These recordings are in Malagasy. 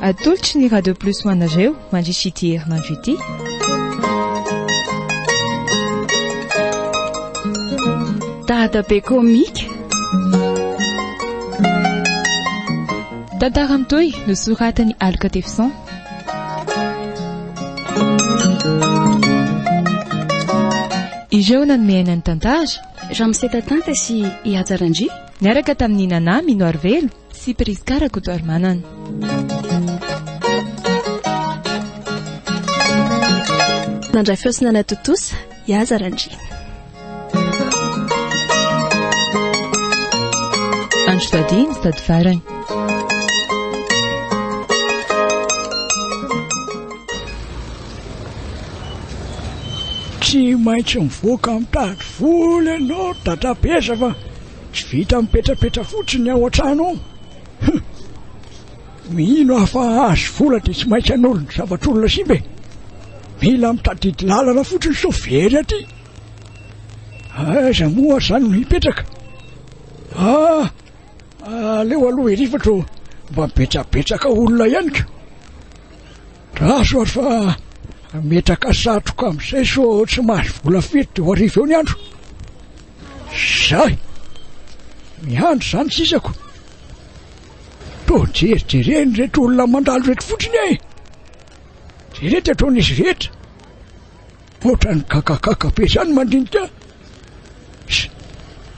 atolotry ny Radio Plus ho anareo mandritra ity herinandro ity. Dada be Komiky. Tantara Mitohy nosoratan'i Alka Tefson. Ireo nanomehana ny tantara Ramsetatanta sy Ihajarandry niaraka tamin'ny Nana Minoarvelo sy Priskara Kotoarmanana. Nandray feosinana totosa Ihajarandry. Andro vadiny sady varany. Tsy maintsy mivoaka mitady vola ianao databesa fa tsy vita mipetrapetra fotsiny ao an-trano ao. Mino afa azo vola dia tsy maintsy an'olona zavatr'olona simbe. Mila mitadidy lalana fotsiny so very aty. Aiza moa zany no hipetraka? Aleo aloha erifatro mba mipetrapetraka olona ihany ka. Raso ary fa metraka satroka amin'izay so tsy mahazo vola fety dia ho ariva eo ny andro. Zay miandro zany sisako. To jerijereny rehetra olona mandalo rehetra fotsiny ahy. Jerety ataon'izy rehetra. Ohatra ny kakakaka be zany mandinika.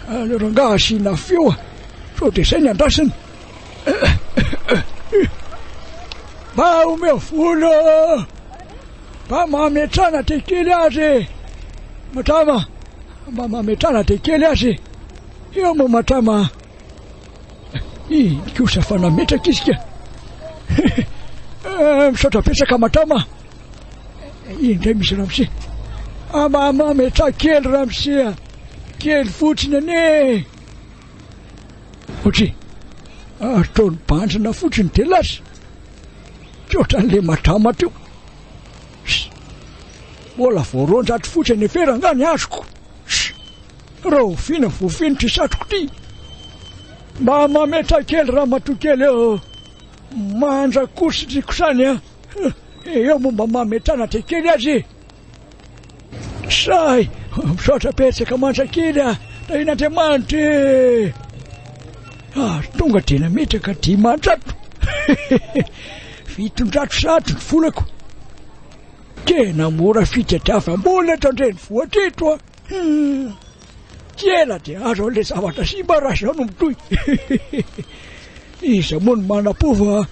Aleo rangaha asiana feo so dia izay ny andrasany. Mba omeo vola, mba mametrana dia kely azy. Matrama, mba mametrana dia kely azy. Eo moa matrama. Kosa fa nametraka izy ka. Misaotra petsaka matrama. Indray misy ramose. Mba mametraka kely ramose. Kely fotsiny ane. Otry, ataony banjina fotsiny dia lasa. Ohatran'ilay matrama teo. Mbola voaronjato fotsiny efera nga ny azoko. Raha oviana voafinitra satroko ty. Mba mametra kely raha matokely eo. Manja kositry kosany a. Eo momba mametrana dia kely azy. Say, misaotra petsaka manja kely a. Tain'Andriamanitra. Tonga dia nametraka 500. 700 sato ny volako. Tena mora fitadiavam-bola eto andreny voatreto a. Kela dia azo an'ilay zavatra simba raha izao no mitohy. Iza moa no manam-pova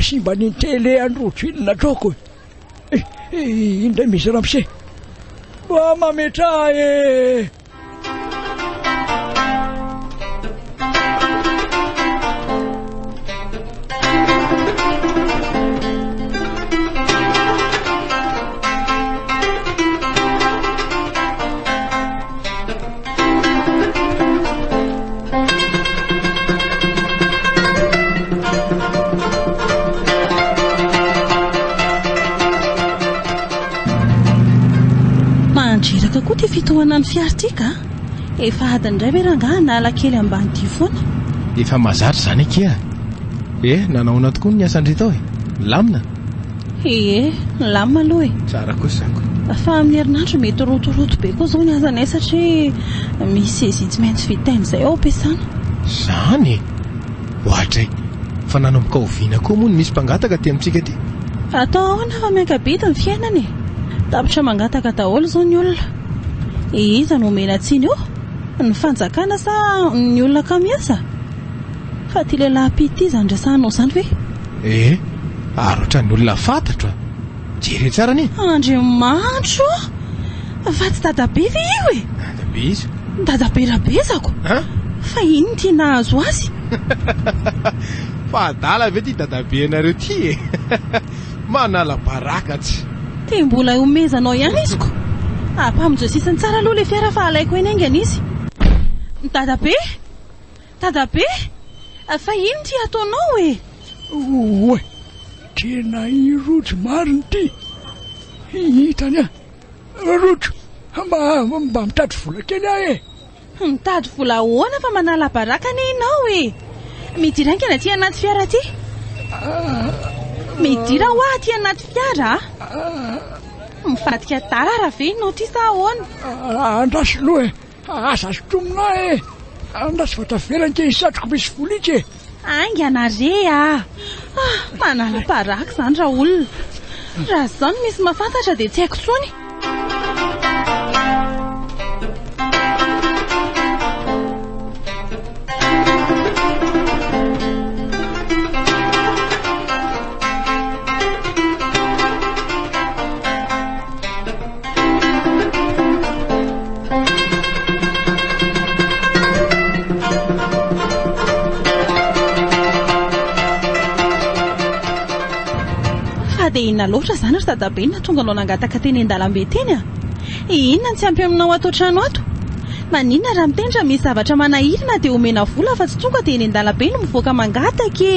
simba ny tele androjo inona troko. Indray misy ramose. Mba mametra e. Koa ty fitohana ny fiara ty ka. Efa adindray ve rangaha nala kely ambany ty foana. Efa mazatra zany akia. Nanaona tokoa ny asandry tao e. Lamina. Lamina aloha e. Tsara kosa zako. Fa amin'ny herinandro mety rotoroto be koa zao ny azanay satria misy tsy maintsy vitainy izay ao ampiasana. Zany? Ohatray. Fa nanomboka oviana koa moa ny misy mpangataka ty amintsika ty. Atao ahoana fa miankabedy ny fiainana e. Tapitra mangataka daholo zao ny olona. Iza no menatsiny eo? Ny fanjakana sa ny olona ka miasa? Fa ty lehilahy pity izany resahanao zany hoe? Arotra ny olona fantatro. Jery tsara ni. Andriamanitro! Fa tsy dadabe ve io e? Dadabe izy? Dadabe rabezako. Fa ino ty nahazo azy? Fa adala ve ty dadabe anareo ty e? Manala barakatsy. Ty mbola omezanao ihany izy ko. Pamonjeo sisiny tsara aloha le fiara fa alaiko eny aingana izy. Dadabe? Dadabe? Fa ino ty ataonao e? Oe, tena irojo mariny ty. Hitany a. Rojo, mba mitady vola kely ahy e. Mitady vola ahoana fa manala baraka ny inao e. Midiraingana ty anaty fiara ty? midira ho aty anaty fiara mifadika tara raha ve no ty sa ahoana andrasy loha asa sotomina andrasy vataverany ke isatroko misy volika ainganare manala-paraka zany raha olona raha zany misy mafantatra dia tsy haiko tsony dia inona loatra zany ry dadabe na tonga anao nangataka teny an-dalambe teny inona ny tsy ampy aminao ato trano ato maninona raha mitendra misy zavatra manahirina dia omena vola fa tsy tonga dia eny an-dalambe no mivoaka mangataka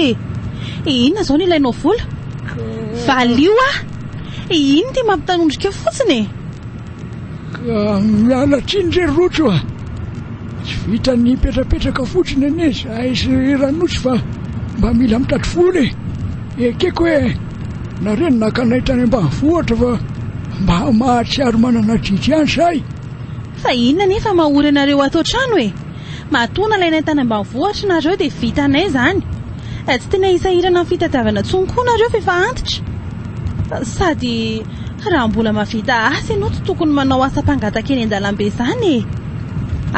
inona zao no ilainao vola valio iny ty mampitanondrika fotsiny miala tsindry roto tsy vita ny petrapetraka fotsiny anizy aizy ranotsy fa mba mila mitady vola ekeko hoe nareny nakanay tany ambanivohitra fa mba mahatsiaro manana dity any say fa inona nefa mahory anareo ato trano matona ilainay tany ambanivohitra nareo dia vitanay zany tsy tena hisahirana ny fitadiavana tsony koa nareo fa efa antitra sady raha mbola mavita asa ianao tsy tokony manao asa mpangataka eny an-dalambe zany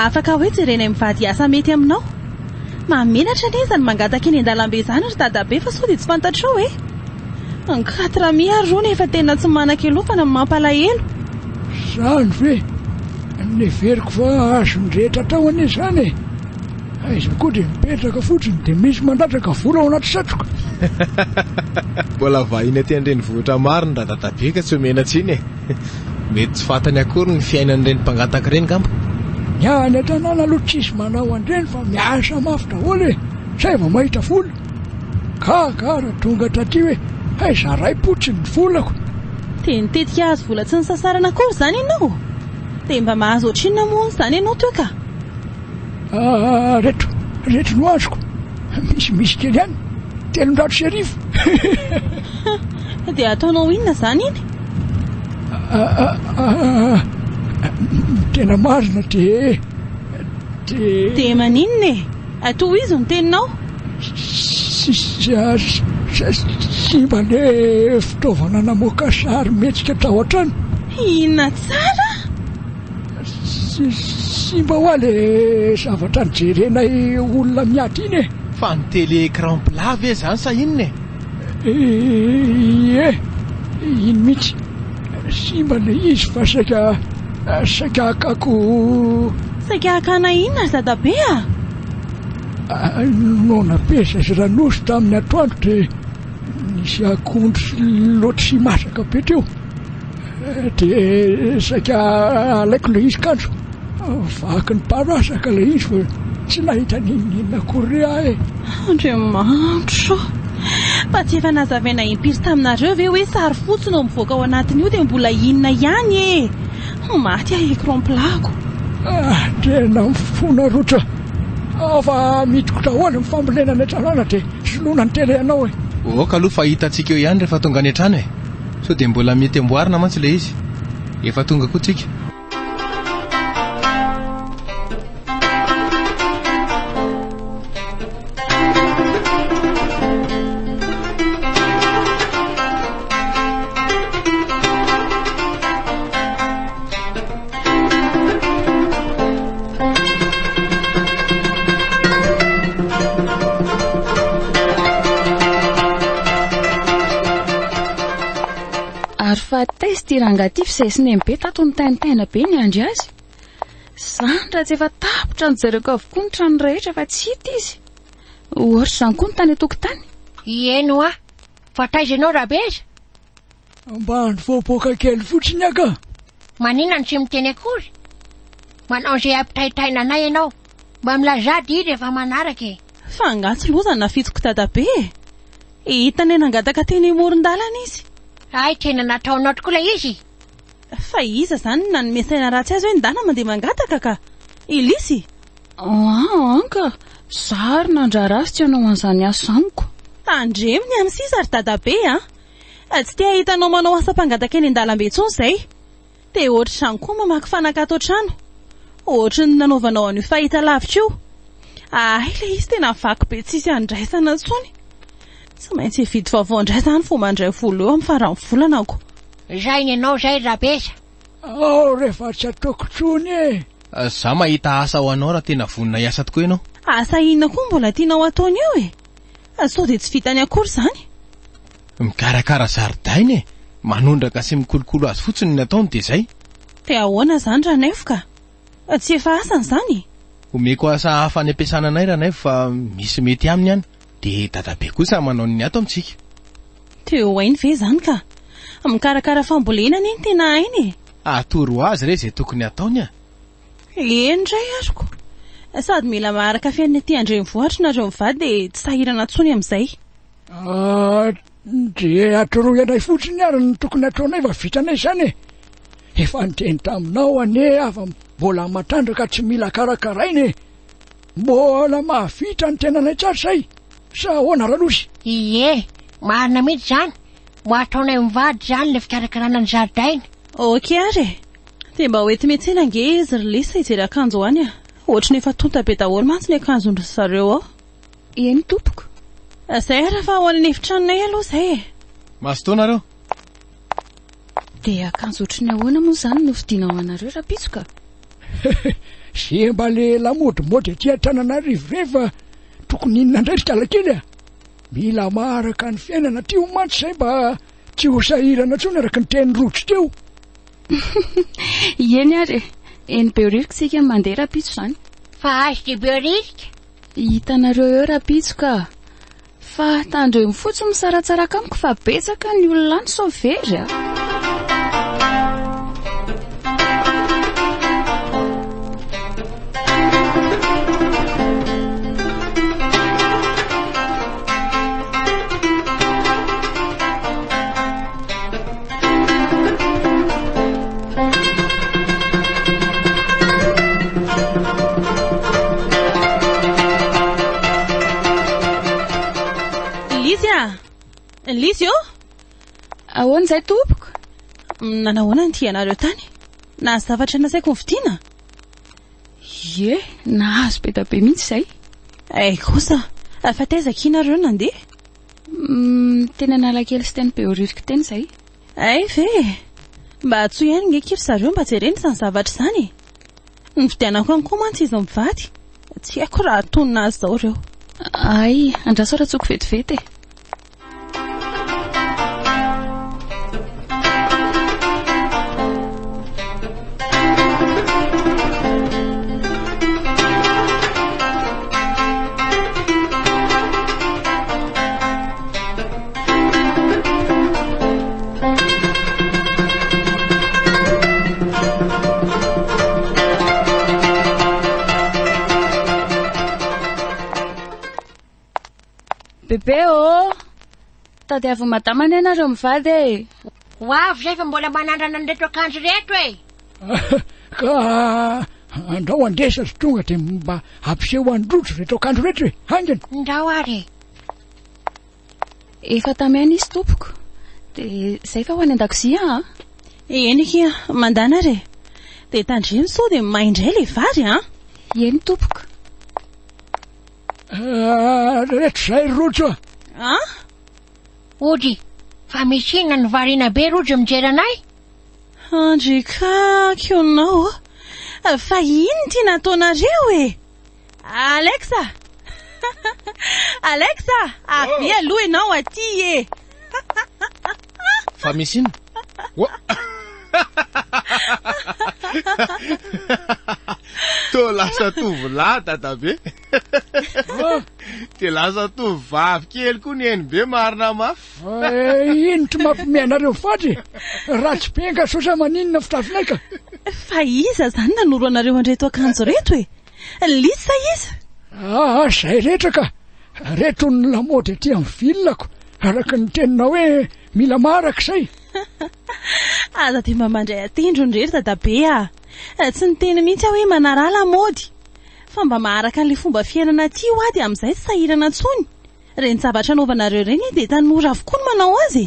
afaka hoe jerenay mivady asa mety aminao mamenatra ne zany mangataka eny an-dalambe zany ry dadabe fa sao dia tsy fantatrao ny 4 aro nefa tena tsy manan-keloa fa na mampalahelo zany ve neveriko fa azony rehetra tao ane zany aizy koa dia mipetraka fotsiny dia misy mandatraka vola ao anaty satroka mbola vahiny aty andreny vohitra mariny raha dadabe ka tsy omena tsiny mety tsy fantany akory ny fiainan'ireny mpangataka ireny gamba ny any an-tanàna aloha tsisy manao andreny fa miasa mafy daholo zay vao mahita vola ka raha tonga taty hoe aiza ray potsiny ny volako dia nitetika azo vola tsy ny sasarana akory zany ianao dia mba mahazo ohatrinona moa zany ianao teo ka retro no azoko misy kely ihany 300,000 dia ataonao inona zany iny tena marina dia maninona toa izy ny teninao sy mba le fitaovana namoaka sary metsika tao an-trano inona tsara sy mba hoa le zavatra nijerenay olona miaty iny fa ny tele écran plat ve zany sa inona iny mihitsy sy mba le izy fa saika akako saika akana inona ry dadabe no napesa izy ranosy tamin'ny atoandro dia nisy akondro sy loatra sy masaka be teo dia saika alaiko le izy kanjo vaky ny parasaka le izy fa tsy nahita ninona akory andriamanitro fa tsy efa nazavaina impiry taminareo ve hoe sary fotsiny ao mivoaka ao anatiny io dia mbola inona ihany maty écran plako tena mifona rotra fa midiko daholo mifambolena ny an-tranana dia solona ny tele anao oka aloha fa hitantsika eo ihany rehefa tonga any an-trano sao dia mbola mety amboarina mantsy le izy efa tonga koa tsika ary fa test rangaty fisaisiny be tato ny taintaina be ny andry azy zany raha tsy efa tapitra nijereko avokoa ny trano rehetra fa tsy hita izy ohatra zany koa ny tany atokotany ieno fa taiza ianao rabeza mba ny voaboaka kely fotsiny aka manina ny tsy miteny akory manao izay ampitaitaina anay ianao mba milazady i rehefa manaraka fa angatsy lozany nafitsoko dadabe hitany nangataka teny moron-dalana izy ay tena nataonao tokoa ilay izy fa iza zany nanomesaina ratsy azy hoe ndana mandeha mangataka ka ilisy anka zary nandrara azy tsy anao an'izany aso amiko Tandreminy amin'ny sisa ry dadabe tsy tia hitanao manao asa-pangataka eny an-dalambe intsony izay. Dia ohatr'izany koa mamaky fanaka ato an-trano. Ohatry ny nanaovanao an'io fahita lavitra io. Ilay izy tena vaky be tsisy andraisana intsony. Tsy maintsy hividy vaovao indray izany fomba mandray vola eo amin'ny faran'ny volanako. Izay ny ianao izay rabesa. Rehefa tsy ataoko tsony Za mahita asa ho anao raha tena vonina hiasa tokoa ianao. Asa inona koa mbola tianao ataony eo sao dia tsy vitany akory izany. Mikarakara zaridaina manondraka sy mikolokolo azy fotsiny ny ataony dia izay. Dia ahoana izany raha naifo ka? Tsy efa asany izany. Omeko asa hafa any ampiasana anay raha naifo fa misy mety aminy ihany. Dia dadabe kosa manao ny ato amintsika. Teo hainy ve izany ka? Mikarakara fambolena iny tena hainy. Atoro azy re izay tokony ataony Indray azoko. Sady mila maharaka fiainana aty andrenivohitra nareo mivady dia tsy sahirana intsony amin'izay. Dia atoroy anay fotsiny ary ny tokony ataonay fa vitanay izany Efa niteny taminao ane afa mbola matandraka tsy mila karakarainy. Mbola mahavita ny tenanay tsara say. Sa ahoana rahalosy? Ie, marina mihitsy izany. Ho ataonay mivady izany ilay fikarakarana ny zaridaina. Okey ary. Dia mba hoety mihitsy ange izy rilisa hijery akanjo any Ohatrany efa tonta be daholo mantsy ny akanjondry zareo ao. Eny tompoko. Izay raha ho any efitranonay aloha izay Masotoanareo? Dia akanjo ohatrany ahoana moa izany no vidinao anareo raha pitsoka? Ze mba le lamodimody aty Antananarivo rehefa tokony inona indray talakely Mila maharaka ny fiainana teo mantsy izay mba tsy ho sahirana intsony araka ny teny rojo teo. Eny ary. Eny beorika sika mandeha raha pitso izany. Fa azy dia beorika. Hitanareo eo raha pitsoka. Fa tandremo fotsiny misaratsaraka amiko fa betsaka ny olona any sao very Lisy io? Ahoana izay tompoko? Nanahoana ny tianareo tany? Na zavatra nasaiko nividiana? Ie, nahazo be da be mihitsy izay. Kosa, fa taiza kinareo nandeha? Tena nalakely sy teny beorika teny izay. Ve, mba tsoy ihany nge kiry zareo mba jereny izany zavatra izany. Nividianako any koa mantsy izy mivady. Tsy haiko raha tonina azy izao ireo. Ay, andraso raha tsoko vetivety Bebe tady avy madama any ianareo mivady Ho avy izay fa mbola manandrana an'ireto akanjo reto Ka andao andesa sy tonga dia mba ampiseho androjo reto akanjo reto hangina. Ndao ary. Efa tamena izy tompoko. Dia izay fa ho any an-dakozia Eny kia, mandana re. Dia tandremo sao dia maindray ilay vary Eny tompoko. Reto izay rojo Ody, fa misy inona ny variana be rojo mijery anay? Andrika kionao fa ino ty nataonareo Alexa Alexa, avy aloha ianao aty Fa misy inona? To lasa tovolahy dadabe. Dia lasa tovavy kely koa ny eny be marina mafy. Ino tsy mampimeanareo fady? Ratsy benga sosa maninona fitafinay ka? Fa iza zany nanoro anareo andreto akanjo reto Lisa iza? Zay rehetra ka. Reto ny lamody aty amin'ny vilako. Araka ny teninao hoe mila maharaka izay. Aza dia mba mandray atendro ny rery dadabe Tsy niteny mihitsy hoe manara lamody. Fa mba maharaka an'ilay fomba fiainana aty ho ady amin'izay tsy sahirana intsony. reny zavatra anaovanareo reny dia tanora avokoa no manao azy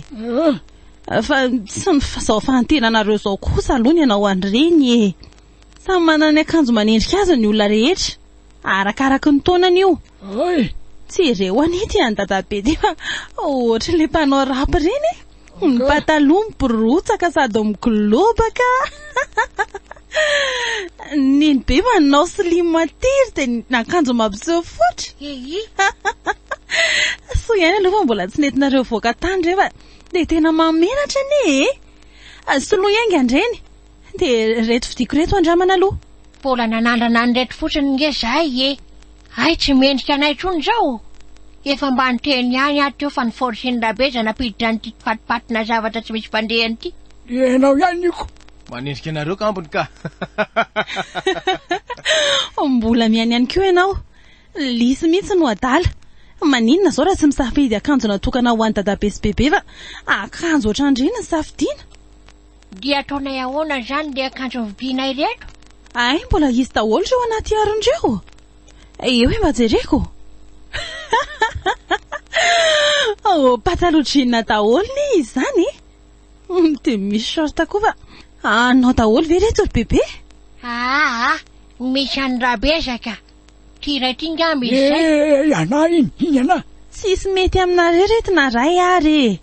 fa tsy zao fahantenanareo zao kosa aloha ny anao an'ireny e. Samy manana ny akanjo manendrika azy ny olona rehetra arakaraka ny taonany io. Tsy ireo anety any dadabe dia ohatra ilay mpanao rapy reny ny pataloha miboorotsaka sady mikolobaka neny be manao slim matiry dia nakanjo mampiseho fotra so ihany aloha fa mbola tsy nentinareo voaka tany rehefa dia tena mamelatra ne soloa iangy andreny dia reto vidiko reto andramana aloha. Mbola nanandrana ny reto fotsiny nge zahay ay tsy mendrika anay trony zao efa mba niteny ihany ato teo fa niforosiny rabeza napiditra nyity patipatina zavatra tsy misy mpandehany ity. Ianao ihany niko manendrika anareo ka ambony ka mbola miany ihany koa ianao lisy mihitsy no adala. Maninona zao raha tsy misafidy akanjo natokana ho an'ny dadabe sy bebe fa akanjo ohatrandreny ny safidina. Dia ataonay ahoana zany dia akanjo vidianay reto? Ay mbola izy daholo reo anaty arondreo. Eo mba jereko pataloha jeans daholo ne izy zany dia misy short koa fa anao daholo ve reto ry bebe? Misy any rabezaka tiratinga misy zay. Ana iny ana tsisy mety aminareo reto na ray ary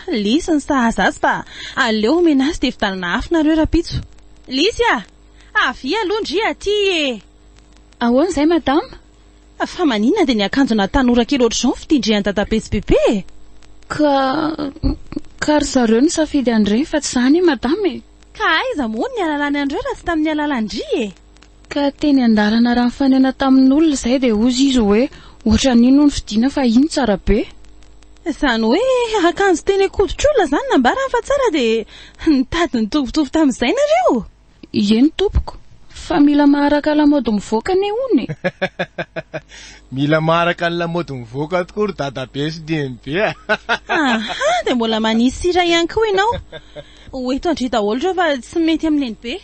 lisy ny sahazazy fa aleo omena azy dia vitanana hafinareo rapitso. Lisy avy alondry aty e. Ahoana izay madama? Fa maninona dia ny akanjo na tanora kely ohatr'izao fitindrian'ny dadabe sy bebe? Ka ry zareo ny safidy an'ireny fa tsy izany madama e. Ka aiza moa ny alalany an'ireo raha tsy tamin'ny alalandry e. Ka teny an-dalana raha mifanena tamin'olona izay dia ozy izy hoe ohatra nino ny fidiana fa iny tsara be. Izany hoe akanjo teny akoditr'olona zany nambarana fa tsara dia nitady nitovitovy tamin'izay nareo. Eny tompoko fa mila maharaka lamaody mivoaka ne hony. Mila maharaka ny lamaody mivoaka tokoa ry dadabe sy dimy be. Dia mbola manisy sira ihany koa ianao. Eto andry daholo reo fa tsy mety amin'eny be.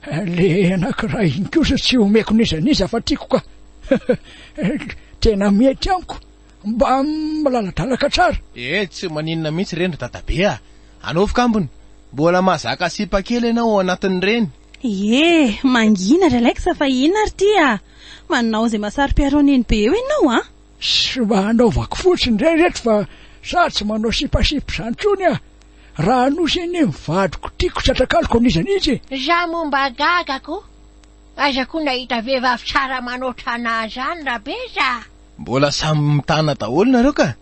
Le anankiray iny kosa tsy omeko nizaniza fa tiako ka tena mety amiko mba malaladalaka tsara. Tsy maninona mihitsy reny ry dadabe anao fikambony mbola mahazaka sipa kely ianao ao anatin'ireny. Mangina ry Alexa fa inona ry ty manao izay mahasarym-piaroneny be eo ianao sy mba hanaovako fotsiny ray reto fa sady tsy manao sipasipa izany trony raha nosy eny mivadiko tiako satrakaliko nizanizy. Za momba gagako aza koa nahita vehivavy tsara manotrana zany rabeza. Mbola samy mitana daholo nareo ka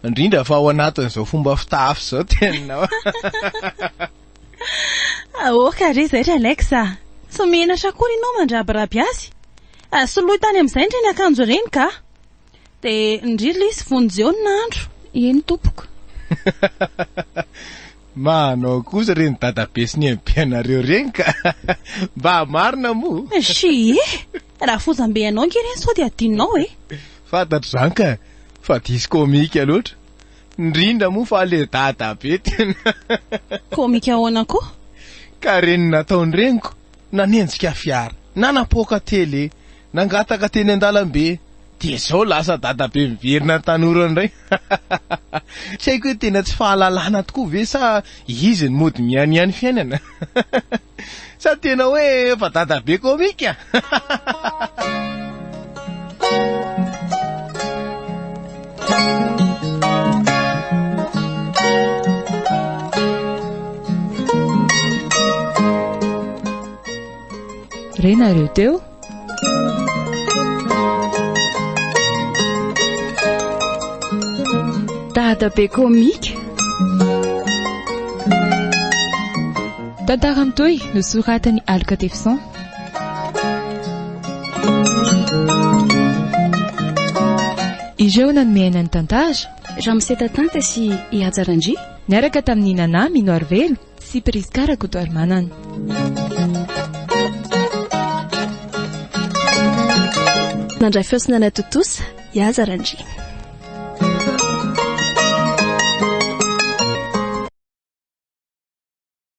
indrindra fa ao anatin'izao fomba fitafy zao tenanao. Ka re zay ry Alexa somenatra kory ianao mandrabiraby azy. Soloy tany amin'izay ndreny akanjo reny ka dia indrindra izy vonjeo ny Andro. Eny tompoko. Manao kosa reny dadabe sy ny empianareo reny ka mba marina moa. Raha fozam-be anao ngereny sao dia adinonao Fantatro zany ka fa disy komiky aloatra indrindra moa fa le dadabe tena. Komiky ahoana koa? Ka reny nataony reniko nanenjika fiara nanapoaka tele nangataka teny an-dalambe dia zao lasa dadabe miverina tanora indray. Tsy haiko hoe tena tsy fahalalana tokoa ve sa izy ny mody mianiany fiainana. Sa tena hoe efa dadabe komika. Renareo teo Dadabe komika. Tantara Mitohy nosoratan'i Alka Tefson. Ireo nanomehana ny tantara Ramsetatanta sy Ihajarandry niaraka tamin'ny nana Minohy Velo sy Priskara Kotoarmanana. Nandray fiosina totosa Ihajarandry.